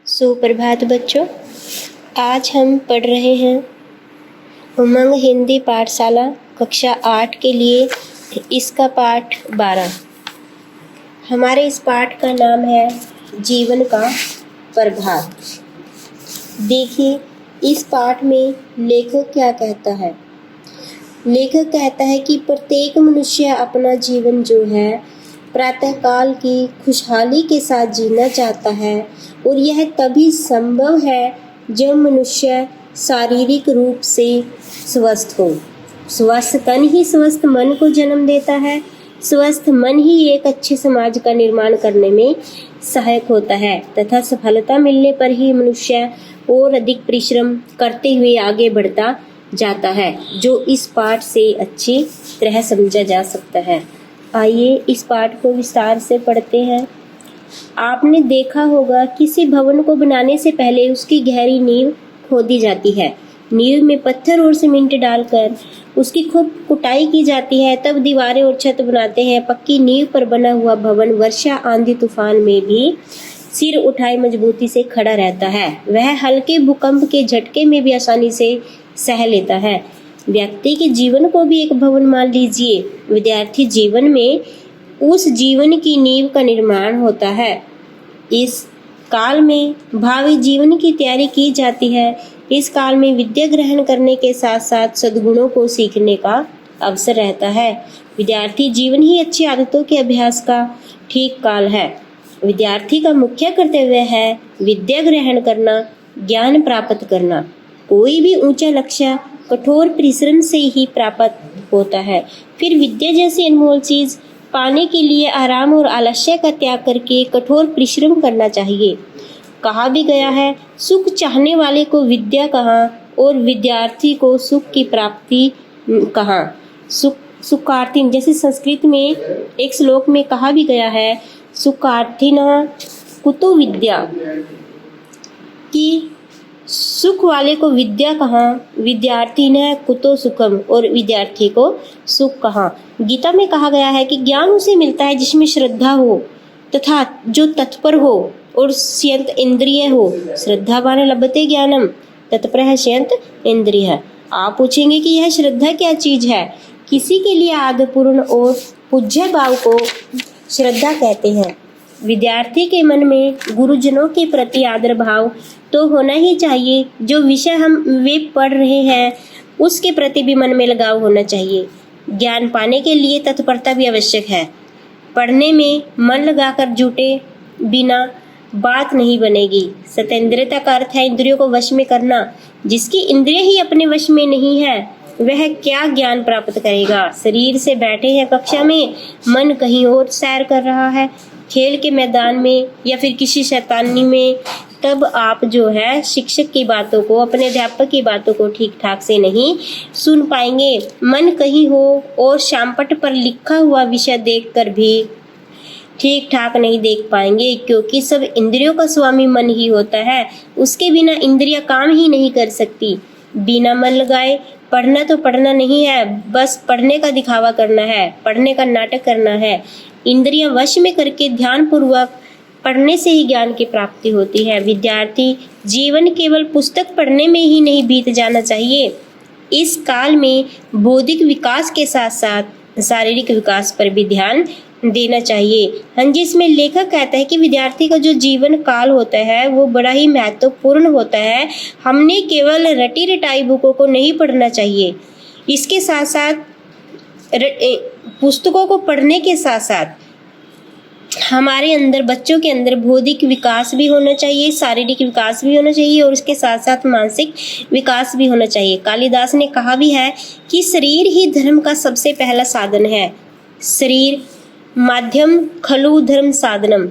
सुप्रभात बच्चों, आज हम पढ़ रहे हैं उमंग हिंदी पाठशाला कक्षा 8 के लिए इसका पाठ 12। हमारे इस पाठ का नाम है जीवन का प्रभाव। देखिए इस पाठ में लेखक क्या कहता है। लेखक कहता है कि प्रत्येक मनुष्य अपना जीवन जो है प्रातःकाल की खुशहाली के साथ जीना चाहता है और यह तभी संभव है जब मनुष्य शारीरिक रूप से स्वस्थ हो। स्वस्थ तन ही स्वस्थ मन को जन्म देता है। स्वस्थ मन ही एक अच्छे समाज का निर्माण करने में सहायक होता है तथा सफलता मिलने पर ही मनुष्य और अधिक परिश्रम करते हुए आगे बढ़ता जाता है, जो इस पाठ से अच्छी तरह समझा जा सकता है। आइए इस पाठ को विस्तार से पढ़ते हैं। आपने देखा होगा किसी भवन को बनाने से पहले उसकी गहरी नींव खोदी जाती है। नींव में पत्थर और सीमेंट डालकर उसकी खूब कुटाई की जाती है, तब दीवारें और छत बनाते हैं। पक्की नींव पर बना हुआ भवन वर्षा आंधी तूफान में भी सिर उठाए मजबूती से खड़ा रहता है। वह हल्के भूकंप के झटके में भी आसानी से सह लेता है। व्यक्ति के जीवन को भी एक भवन मान लीजिए। विद्यार्थी जीवन में उस जीवन की नींव का निर्माण होता है। इस काल में भावी जीवन की तैयारी की जाती है। इस काल में विद्या ग्रहण करने के साथ साथ सद्गुणों को सीखने का अवसर रहता है। विद्यार्थी जीवन ही अच्छी आदतों के अभ्यास का ठीक काल है। विद्यार्थी का मुख्य कर्तव्य है विद्या ग्रहण करना, ज्ञान प्राप्त करना। कोई भी ऊंचा लक्ष्य कठोर परिश्रम से ही प्राप्त होता है। फिर विद्या जैसी अनमोल चीज पाने के लिए आराम और आलस्य का त्याग करके कठोर परिश्रम करना चाहिए। कहा भी गया है, सुख चाहने वाले को विद्या कहाँ और विद्यार्थी को सुख की प्राप्ति कहाँ। सुखार्थी, जैसे संस्कृत में एक श्लोक में कहा भी गया है, सुखार्थिनः कुतो विद्या, कि सुख वाले को विद्या कहाँ, विद्यार्थी ने कुतो सुखम, और विद्यार्थी को सुख कहाँ। गीता में कहा गया है कि ज्ञान उसे मिलता है जिसमें श्रद्धा हो तथा जो तत्पर हो और स्यंत इंद्रिय हो। श्रद्धावान लभते ज्ञानम तत्परः स्यंत इंद्रिय। आप पूछेंगे कि यह श्रद्धा क्या चीज है। किसी के लिए आदरपूर्ण और पूज्य भाव को श्रद्धा कहते हैं। विद्यार्थी के मन में गुरुजनों के प्रति आदर भाव तो होना ही चाहिए। जो विषय वे पढ़ रहे हैं उसके प्रति भी मन में लगाव होना चाहिए। ज्ञान पाने के लिए तत्परता भी आवश्यक है। पढ़ने में मन लगाकर जुटे बिना बात नहीं बनेगी। सतेंद्रियता का अर्थ है इंद्रियों को वश में करना। जिसकी इंद्रिय ही अपने वश में नहीं है वह क्या ज्ञान प्राप्त करेगा। शरीर से बैठे हैं कक्षा में, मन कहीं और सैर कर रहा है, खेल के मैदान में या फिर किसी शैतानी में, तब आप जो है शिक्षक की बातों को, अपने अध्यापक की बातों को ठीक ठाक से नहीं सुन पाएंगे। मन कहीं हो और शामपट पर लिखा हुआ विषय देखकर भी ठीक ठाक नहीं देख पाएंगे, क्योंकि सब इंद्रियों का स्वामी मन ही होता है। उसके बिना इंद्रियां काम ही नहीं कर सकती। बिना मन लगाए पढ़ना तो पढ़ना नहीं है, बस पढ़ने का दिखावा करना है, पढ़ने का नाटक करना है। इंद्रियां वश में करके ध्यान पूर्वक पढ़ने से ही ज्ञान की प्राप्ति होती है। विद्यार्थी जीवन केवल पुस्तक पढ़ने में ही नहीं बीत जाना चाहिए। इस काल में बौद्धिक विकास के साथ साथ शारीरिक विकास पर भी ध्यान देना चाहिए। हाँ जी, इसमें लेखक कहता है कि विद्यार्थी का जो जीवन काल होता है वो बड़ा ही महत्वपूर्ण होता है। हमने केवल रटी रटाई बुकों को नहीं पढ़ना चाहिए। इसके साथ साथ पुस्तकों को पढ़ने के साथ साथ हमारे अंदर, बच्चों के अंदर बौद्धिक विकास भी होना चाहिए, शारीरिक विकास भी होना चाहिए और उसके साथ साथ मानसिक विकास भी होना चाहिए। कालिदास ने कहा भी है कि शरीर ही धर्म का सबसे पहला साधन है। शरीर माध्यम खलु धर्म साधनम।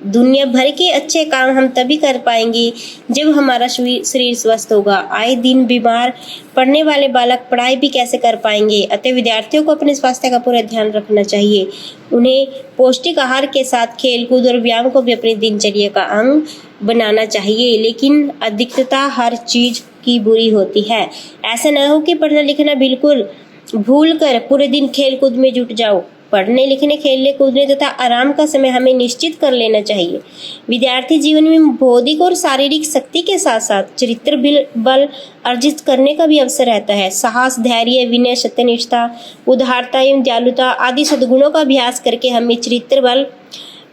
दुनिया भर के अच्छे काम हम तभी कर पाएंगे जब हमारा शरीर स्वस्थ होगा। आए दिन बीमार पढ़ने वाले बालक पढ़ाई भी कैसे कर पाएंगे। अतः विद्यार्थियों को अपने स्वास्थ्य का पूरा ध्यान रखना चाहिए। उन्हें पौष्टिक आहार के साथ खेलकूद और व्यायाम को भी अपनी दिनचर्या का अंग बनाना चाहिए। लेकिन अधिकता हर चीज की बुरी होती है। ऐसा न हो कि पढ़ना लिखना बिल्कुल भूल कर पूरे दिन खेल कूद में जुट जाओ। पढ़ने लिखने, खेलने कूदने तथा आराम का समय हमें निश्चित कर लेना चाहिए। विद्यार्थी जीवन में बौद्धिक और शारीरिक शक्ति के साथ साथ चरित्र बल अर्जित करने का भी अवसर रहता है। साहस, धैर्य, विनय, सत्यनिष्ठा, उदारता एवं दयालुता आदि सद्गुणों का अभ्यास करके हमें चरित्र बल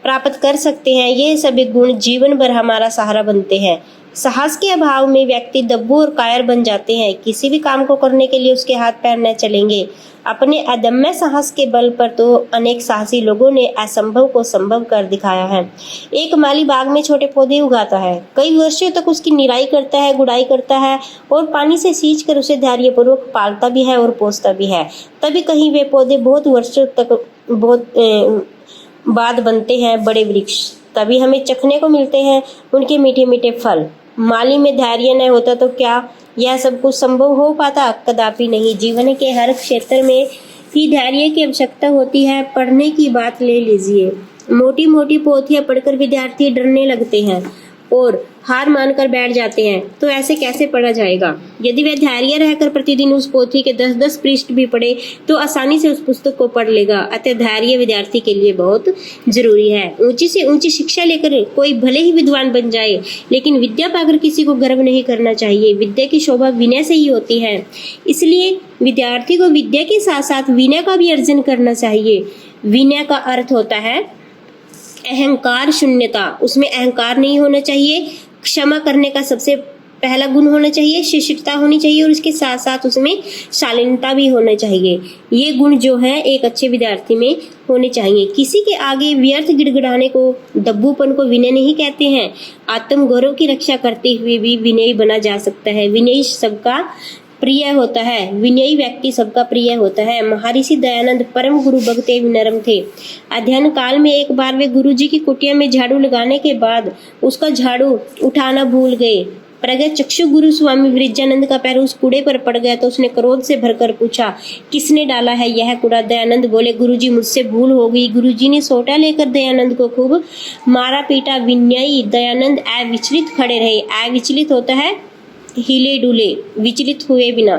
प्राप्त कर सकते हैं। ये सभी गुण जीवन भर हमारा सहारा बनते हैं। साहस के अभाव में व्यक्ति दब्बू और कायर बन जाते हैं। किसी भी काम को करने के लिए उसके हाथ पैर न चलेंगे। अपने अदम्य साहस के बल पर तो अनेक साहसी लोगों ने असंभव को संभव कर दिखाया है। एक माली बाग में छोटे पौधे उगाता है, कई वर्षों तक उसकी निराई करता है, गुड़ाई करता है और पानी से सींच कर उसे धैर्यपूर्वक पालता भी है और पोसता भी है। तभी कहीं वे पौधे बहुत वर्षों तक बाद बनते हैं बड़े वृक्ष। तभी हमें चखने को मिलते हैं उनके मीठे मीठे फल। माली में धैर्य न होता तो क्या यह सब कुछ संभव हो पाता? कदापि नहीं। जीवन के हर क्षेत्र में ही धैर्य की आवश्यकता होती है। पढ़ने की बात ले लीजिए, मोटी मोटी पोथियां पढ़कर विद्यार्थी डरने लगते हैं और हार मानकर बैठ जाते हैं, तो ऐसे कैसे पढ़ा जाएगा? यदि वह धैर्य रहकर प्रतिदिन उस पोथी के 10-10 पृष्ठ भी पढ़े तो आसानी से उस पुस्तक को पढ़ लेगा। अतः धैर्य विद्यार्थी के लिए बहुत जरूरी है। ऊंची से ऊंची शिक्षा लेकर कोई भले ही विद्वान बन जाए, लेकिन विद्या पाकर किसी को गर्व नहीं करना चाहिए। विद्या की शोभा विनय से ही होती है। इसलिए विद्यार्थी को विद्या के साथ साथ विनय का भी अर्जन करना चाहिए। विनय का अर्थ होता है अहंकार शून्यता। उसमें अहंकार नहीं होना चाहिए। क्षमा करने का सबसे पहला गुण होना चाहिए, शिष्टता होनी चाहिए और उसके साथ साथ उसमें शालीनता भी होना चाहिए। ये गुण जो है एक अच्छे विद्यार्थी में होने चाहिए। किसी के आगे व्यर्थ गिड़गिड़ाने को, दब्बूपन को विनय नहीं कहते हैं। आत्मगौरव की रक्षा करते हुए भी विनयी बना जा सकता है। विनयी सबका प्रिय होता है। विनयी व्यक्ति सबका प्रिय होता है। महर्षि दयानंद परम गुरु भक्त एवं नरम थे। अध्ययन काल में एक बार वे गुरुजी की कुटिया में झाड़ू लगाने के बाद उसका झाड़ू उठाना भूल गए। प्रज्ञा चक्षु गुरु स्वामी विरजानंद का पैर उस कूड़े पर पड़ गया तो उसने क्रोध से भरकर पूछा, किसने डाला है यह कूड़ा? दयानंद बोले, गुरुजी मुझसे भूल हो गई। गुरुजी ने सोटा लेकर दयानंद को खूब मारा पीटा। विनयी दयानंद अविचलित खड़े रहे। अविचलित होता है हिले डुले, विचलित हुए बिना।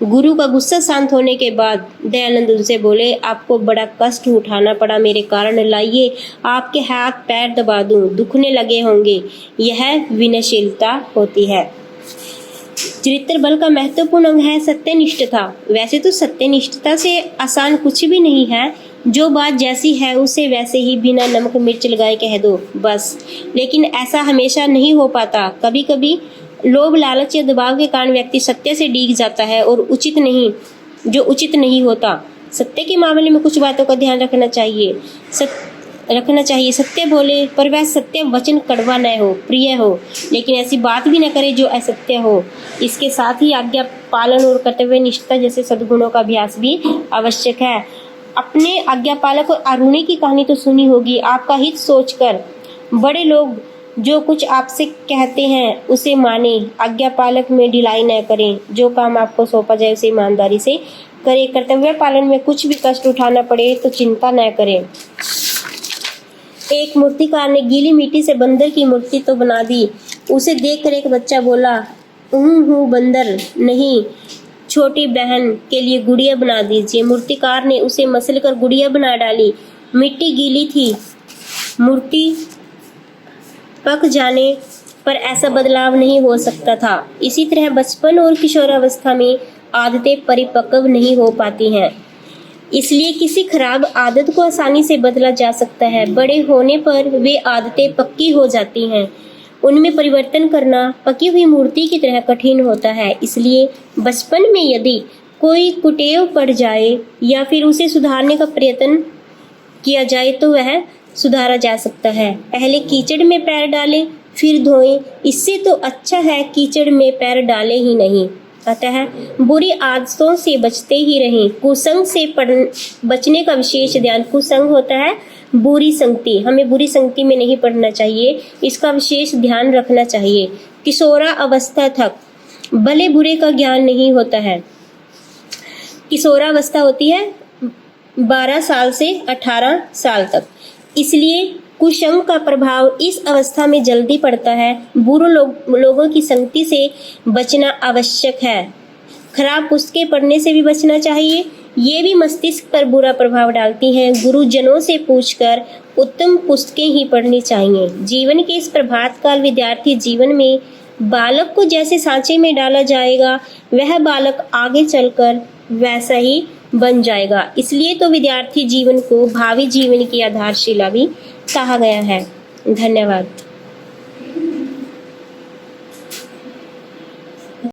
गुरु का गुस्सा शांत होने के बाद दयानंद उनसे बोले, आपको बड़ा कष्ट उठाना पड़ा मेरे कारण, लाइए आपके हाथ पैर दबा दूं, दुखने लगे होंगे। यह विनयशीलता होती है। चरित्र बल का महत्वपूर्ण अंग है सत्यनिष्ठता। वैसे तो सत्यनिष्ठता से आसान कुछ भी नहीं है। जो बात जैसी है उसे वैसे ही बिना नमक मिर्च लगाए कह दो बस। लेकिन ऐसा हमेशा नहीं हो पाता। कभी कभी लोभ, लालच या दबाव के कारण व्यक्ति सत्य से डिग जाता है और उचित नहीं होता। सत्य के मामले में कुछ बातों का ध्यान रखना चाहिए। सत्य बोले पर वह सत्य वचन कड़वा न हो, प्रिय हो, लेकिन ऐसी बात भी न करे जो असत्य हो। इसके साथ ही आज्ञा पालन और कर्तव्य निष्ठा जैसे सद्गुणों का अभ्यास भी आवश्यक है। अपने आज्ञा पालक और आरुणी की कहानी तो सुनी होगी। आपका हित सोचकर बड़े लोग जो कुछ आपसे कहते हैं उसे माने। आज्ञा पालक में ढिलाई न करें। जो काम आपको सौंपा जाए उसे ईमानदारी से करें। कर्तव्य पालन में कुछ भी कष्ट उठाना पड़े तो चिंता न करें। एक मूर्तिकार ने गीली मिट्टी से बंदर की मूर्ति तो बना दी। उसे देखकर एक बच्चा बोला, बंदर नहीं, छोटी बहन के लिए गुड़िया बना दीजिए। मूर्तिकार ने उसे मसल कर गुड़िया बना डाली। मिट्टी गीली थी, मूर्ति पक जाने पर ऐसा बदलाव नहीं हो सकता था। इसी तरह बचपन और किशोरावस्था में आदतें परिपक्व नहीं हो पाती हैं। इसलिए किसी खराब आदत को आसानी से बदला जा सकता है। बड़े होने पर वे आदतें पक्की हो जाती हैं। उनमें परिवर्तन करना पकी हुई मूर्ति की तरह कठिन होता है। इसलिए बचपन में यदि कोई कुटेव पड़ जाए या फिर उसे सुधारने का प्रयत्न किया जाए तो वह सुधारा जा सकता है। पहले कीचड़ में पैर डालें फिर धोएं, इससे तो अच्छा है कीचड़ में पैर डाले ही नहीं। अतः बुरी आदतों से बचते ही रहें। कुसंग से बचने का विशेष ध्यान। कुसंग होता है बुरी संगति। हमें बुरी संगति में नहीं पड़ना चाहिए, इसका विशेष ध्यान रखना चाहिए। किशोरा अवस्था तक भले बुरे का ज्ञान नहीं होता है। किशोरावस्था होती है 12 साल से 18 साल तक। इसलिए कुसंग का प्रभाव इस अवस्था में जल्दी पड़ता है। बुरे लोगों की संगति से बचना आवश्यक है। खराब पुस्तकें पढ़ने से भी बचना चाहिए। ये भी मस्तिष्क पर बुरा प्रभाव डालती हैं। गुरुजनों से पूछकर उत्तम पुस्तकें ही पढ़नी चाहिए। जीवन के इस प्रभात काल विद्यार्थी जीवन में बालक को जैसे सांचे में डाला जाएगा, वह बालक आगे चलकर वैसा ही बन जाएगा। इसलिए तो विद्यार्थी जीवन को भावी जीवन की आधारशिला भी कहा गया है। धन्यवाद।